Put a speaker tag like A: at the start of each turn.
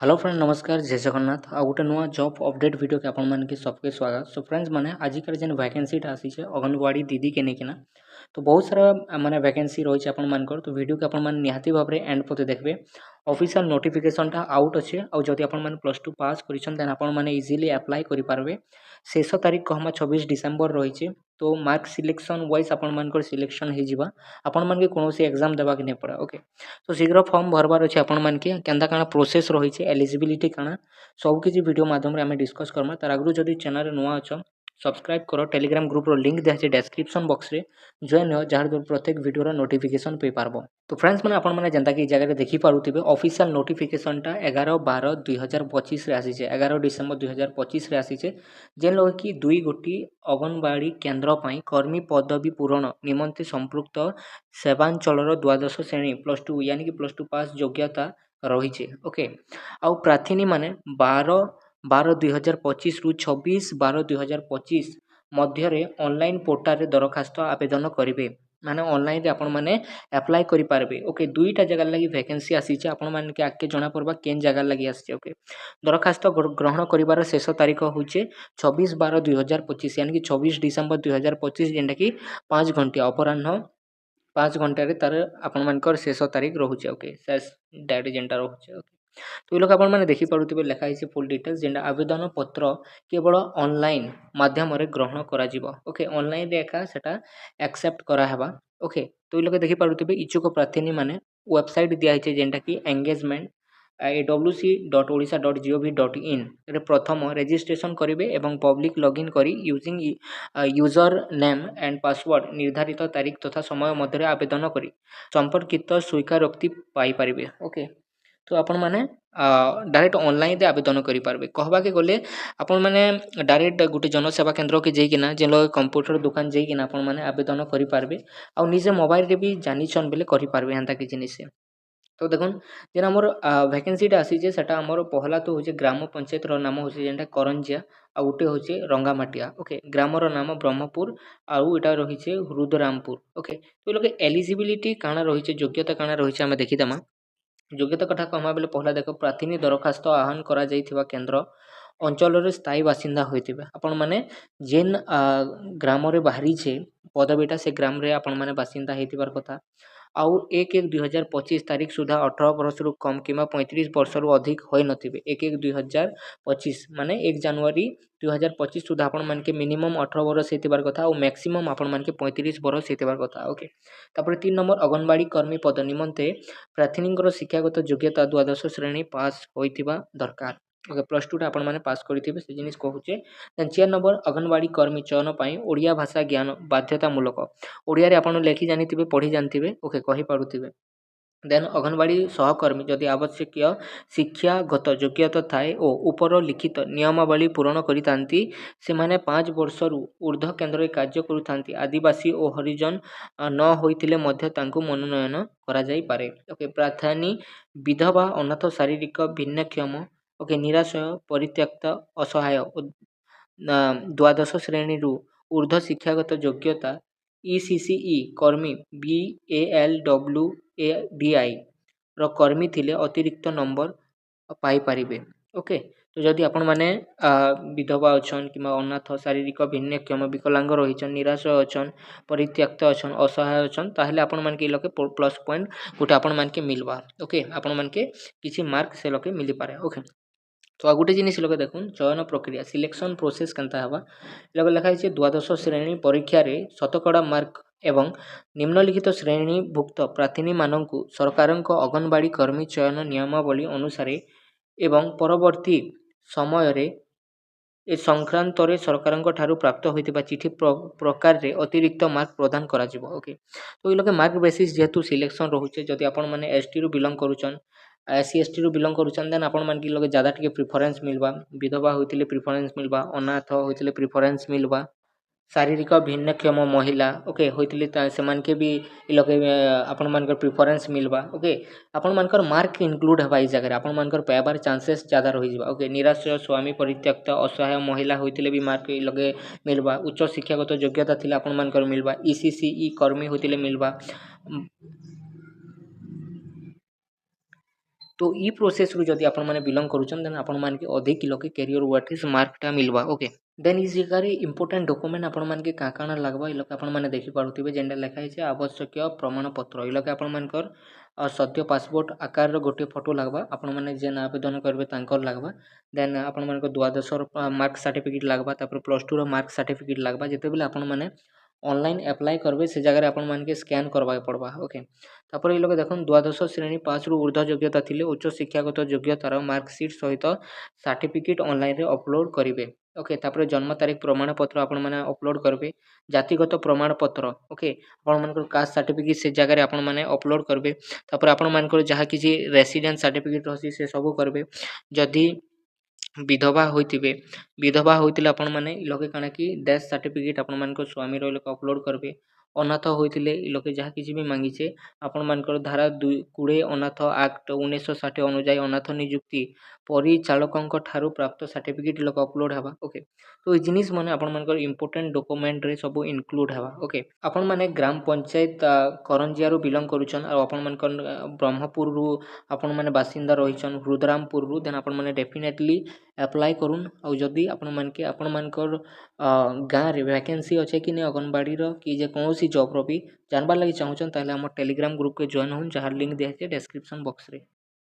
A: Hello friend नमस्कार जय जगन्नाथ आ गोटे नुआ जॉब अपडेट वीडियो के आपण मानके सबके स्वागत। सो फ्रेंड्स माने आजिकार जेन वैकेंसीटा आसी छे अंगनवाड़ी दीदी के नेकिना तो बहुत सारा माने वैकेंसी रही है आपण मानकर तो वीडियो के आपण मान निहाती भाव में एंड पते देखबे। ऑफिशियल नोटिफिकेशनटा आउट अच्छे आ जदि आपण मान +2 पास करिसन देन आपण माने इजीली अप्लाई करि पारबे। शेष तारीख कहमा 26 डिसेंबर रही है तो मार्क सिलेक्शन वाइज आपण मानकर सिलेक्शन हो जिबा आपण मान के कोनोसी एग्जाम देबा के नै पड़ा। ओके तो शीघ्र फॉर्म भरबार अच्छे आपण मान के केंदा काना प्रोसेस रही है एलिजिबिलिटी काना सब किसी वीडियो माध्यम रे हमें डिस्कस करमा। तार आगु जदि चैनल रे नुआ अछ सब्सक्राइब करो। टेलीग्राम ग्रुप रो लिंक दिया है डिस्क्रिप्शन बॉक्स रे जॉइन हो जहाँ प्रत्येक वीडियो रो नोटिफिकेशन पे पारबो। तो फ्रेंड्स मैंने आपण मैंने जनता की जगह देखी पारुथिबे ऑफिशियल नोटिफिकेशनटा 11/12/2025 रे आसी छे 11 डिसेंबर 2025 रे आसी छे जेन लोग की 2 गोटी अंगनवाड़ी केन्द्र पई कर्मी पदवी पूरण निमंते संपृक्त सेवांचलर द्वादश श्रेणी +2 यानी कि +2 पास योग्यता रही छे। ओके आउ प्रार्थी माने 12/12/2025 रु 26/12/2025 मध्य ऑनलाइन पोर्टल रे दरखास्त आवेदन करेंगे माने ऑनलाइन रे आपण माने अप्लाई करि पारबे। ओके दुईटा जगह लगी वैकेंसी आसी छे आपण माने के आके जणा पड़बा केन जगह लगी आसी। ओके दरखास्त ग्रहण करिवार शेष तारीख होचे 26/12/2025 यानी कि 26 डिसेंबर 2025 जेंटा कि 5 घंटा अपराह्न 5 घंटे तार आपण मानकर शेष तारीख रोचे। ओके शेष डेट जेंटा रोचे। ओके तो ये लोग आपण माने देखि पारुथिबे लिखा है फुल डिटेल्स जेंटा आवेदन पत्र केवल ऑनलाइन माध्यम रे ग्रहण करा जिवो। ओके ऑनलाइन रे एका सेटा एक्सेप्ट करा हेबा। ओके तो ये लोग देखि पारुथिबे इच्छुक प्रार्थी माने वेबसाइट दिया है जेंटा कि एंगेजमेंट awc.odisha.gov.in रे प्रथम रजिस्ट्रेशन करेंगे एवं पब्लिक लॉगिन करी using user name and password निर्धारित तारीख तथा समय मध्य आवेदन करी संपर्कित स्वीकारोक्ति पाई परिबे। ओके तो आपण माने डायरेक्ट ऑनलाइन रे आवेदन करि पारबे। कहबा के गले आपण माने डायरेक्ट गुटे जनसेवा केंद्र के जेकिना जे लोग कंप्यूटर दुकान जेकिना आपण माने आवेदन करि पारबे आ निजे मोबाइल रे भी जानि छन बेले करि पारबे हंता कि जिनिस। तो देखुन जेन हमर वैकेंसीटा आसी जे सेटा हमर पहला तो होचे ग्राम पंचायत रो नाम होचे जेंटा करंजिया आ उटे होचे रंगामाटिया। ओके ग्राम रो नाम ब्रह्मपुर आउ एटा रहिचे रुद्ररामपुर। ओके तो लोग एलिजिबिलिटी काना रहिचे योग्यता काना रहिचे हमें देखिदमा। योग्यता कथा कहमा बेले पहला देख प्रार्थी दरखास्त आह्वान करा जाइथिबा केन्द्र अंचल स्थायी बासिंदा होइथिबे आपण माने जेन ग्राम रे बाहरी छे पदवीटा से ग्राम रे आपण माने बासिंदा हेतिबार कथा आउ 1/1/2025 तारीख सुधा 18 वर्ष रु कम किमा 35 वर्ष रु अधिक होई नथिबे। 1/1/2025 माने 1 जनवरी 2025 सुधा आपण मान के मिनिमम 18 वर्ष हेतिबार कथा और मैक्सिमम आपण मान के 35 वर्ष हेतिबार कथा। ओके तापर 3 नंबर अंगनवाड़ी कर्मी पद निमंते प्रार्थीनिकर शिक्षागत योग्यता द्वादश श्रेणी पास होइथिबा दरकार। ओके +2 आपण माने पास करिथिबे से जिनिस कहूचे। देन 4 नंबर अंगनवाड़ी कर्मी चयन पई ओडिया भाषा ज्ञान बाध्यतामूलक ओडिया रे आपण लेखि जानिथिबे पढ़ी जानिथिबे। ओके कहि पारुथिबे। देन अंगनवाड़ी सहकर्मी जदि आवश्यक शिक्षागत योग्यता थाए ओ ऊपर लिखित नियमावली पूरण करितांती से माने 5 वर्ष रु ऊर्ध्व केन्द्र कार्य करुतांती आदिवासी और हरिजन न होइथिले मध्य तांकु मनोनयन करा जाई पारे। ओके प्रार्थनी विधवा अनाथ शारीरिक भिन्नक्षम ओके निराशय परित्यक्त असहाय द्वादश श्रेणी रु ऊर्ध्व शिक्षागत योग्यता ECCE कर्मी BALWADI रो कर्मी थिले अतिरिक्त नंबर पाई पारिबे। ओके तो जदि आपण माने विधवा अछन किमा अनाथ शारीरिक भिन्नक्षम विकलांग रहिछन निराश अछन परित्यक्त अछन असहाय अछन ताहले आपण मान के लके प्लस पॉइंट गोटे आपण मान के मिलबा। ओके आपण मान के किछि मार्क से लके मिली पारे। ओके तो आ गोटे जिनिस लोग देखुन चयन प्रक्रिया सिलेक्शन प्रोसेस केनता हवा लोग लिखा है द्वादश श्रेणी परीक्षा रे शतकड़ा मार्क एवं निम्नलिखित श्रेणीभुक्त प्रार्थी मानकु सरकारक अंगनवाड़ी कर्मी चयन नियमावली अनुसार एवं परवर्ती समय रे ए संक्रांत रे सरकारक ठारू प्राप्त होइतिबा चिठी प्रकार रे अतिरिक्त मार्क प्रदान करा जिवो। ओके तो ये लोग मार्क बेसिस जेहेतु सिलेक्शन रोचे जदि आपण माने एसटी रु बिलोंग करूछन SC ST रु बिलोंग करूछन देन आपण मान के लोग ज्यादा टिके प्रेफरेंस मिलबा विधवा होइतिले प्रेफरेंस मिलबा अनाथ होइतिले प्रेफरेंस मिलबा शारीरिक भिन्नक्षम महिला ओके होइतिले से मान के भी इ लोग आपण मानकर प्रेफरेंस मिलबा। ओके आपण मानकर मार्क इंक्लूड हबा इ जगह आपण मानकर पाइबार चांसेस ज्यादा रही जिबा। ओके निराश्रय स्वामी परित्यक्त असहाय महिला होइतिले भी मार्क इ लगे मिलबा उच्च शिक्षागत योग्यता थिले आपण मानकर मिलबा ECCE कर्मी होइतिले मिलबा तो ई प्रोसेस रु जदि आपण माने बिलॉन्ग करूछन देन आपण माने के अधिक लोग के कैरियर व्हाट इज मार्कटा मिलवा ओके। देन इस जगह इंपोर्टेंट डॉक्यूमेंट आपण मान के काकाना लागबा इ लोग आपण माने देखि पारुथिबे जेंडा लिखा है आवश्यक प्रमाण पत्र इ लोग आपण मानकर सत्य पासपोर्ट आकार गोटे फोटो लागबा आपण माने जेन आवेदन करबे तांकर लागबा। देन आपण मानक द्वादश मार्क सर्टिफिकेट लागबा तापर प्लस 2 रो मार्क सर्टिफिकेट लागबा जेते बेले आपण माने ऑनलाइन अप्लाई करबे से जगह आपण मान के स्कैन करबा पड़बा ओके। तापर इ लोग देखन द्वादश श्रेणी पास रु ऊर्ध्व योग्यता थिले उच्च शिक्षागत योग्यतार मार्कशीट सहित सर्टिफिकेट ऑनलाइन रे अपलोड करिवे ओके। तापर जन्म तारीख प्रमाण पत्र आपण माने अपलोड करबे जातिगत प्रमाण पत्र ओके आपण मानकर कास्ट सर्टिफिकेट से जगह रे आपण माने अपलोड करबे। तापर आपण मानकर जहा किछि रेसिडेंस सर्टिफिकेट रहसी से सब करबे। जदि विधवा होइतिले आपण माने इ लोके काना कि डेथ सर्टिफिकेट आपण मानकर स्वामी रो लोक अपलोड करबे। अनाथ होइतिले इ लोके जहा किछि भी मांगिछे आपण मानकर धारा 20 अनाथ एक्ट 1960 अनुसार अनाथ नियुक्ति परिचालकंक ठारू प्राप्त सर्टिफिकेट लोक अपलोड हेबा ओके। तो इ जिनिस माने आपण मानकर इंपोर्टेंट डॉक्यूमेंट रे सब इंक्लूड हेबा ओके। आपण माने ग्राम पंचायत करंजिया रु बिलोंग करूछन और आपण मानकर ब्रह्मपुर रु आपण माने बासिंदा रहिछन रुद्ररामपुर रु देन आपण माने डेफिनेटली अप्लाई करूँ और जदि आपण मानके आपण मानकर गाँव रे वैकेंसी अच्छे कि नहीं अंगनवाड़ी रो कि जे कौन जॉब रो भी जानबार लगी चाहूछन ताले हमर टेलीग्राम ग्रुप के जॉइन होन जहार लिंक दिया है डिस्क्रिप्शन बॉक्स रे।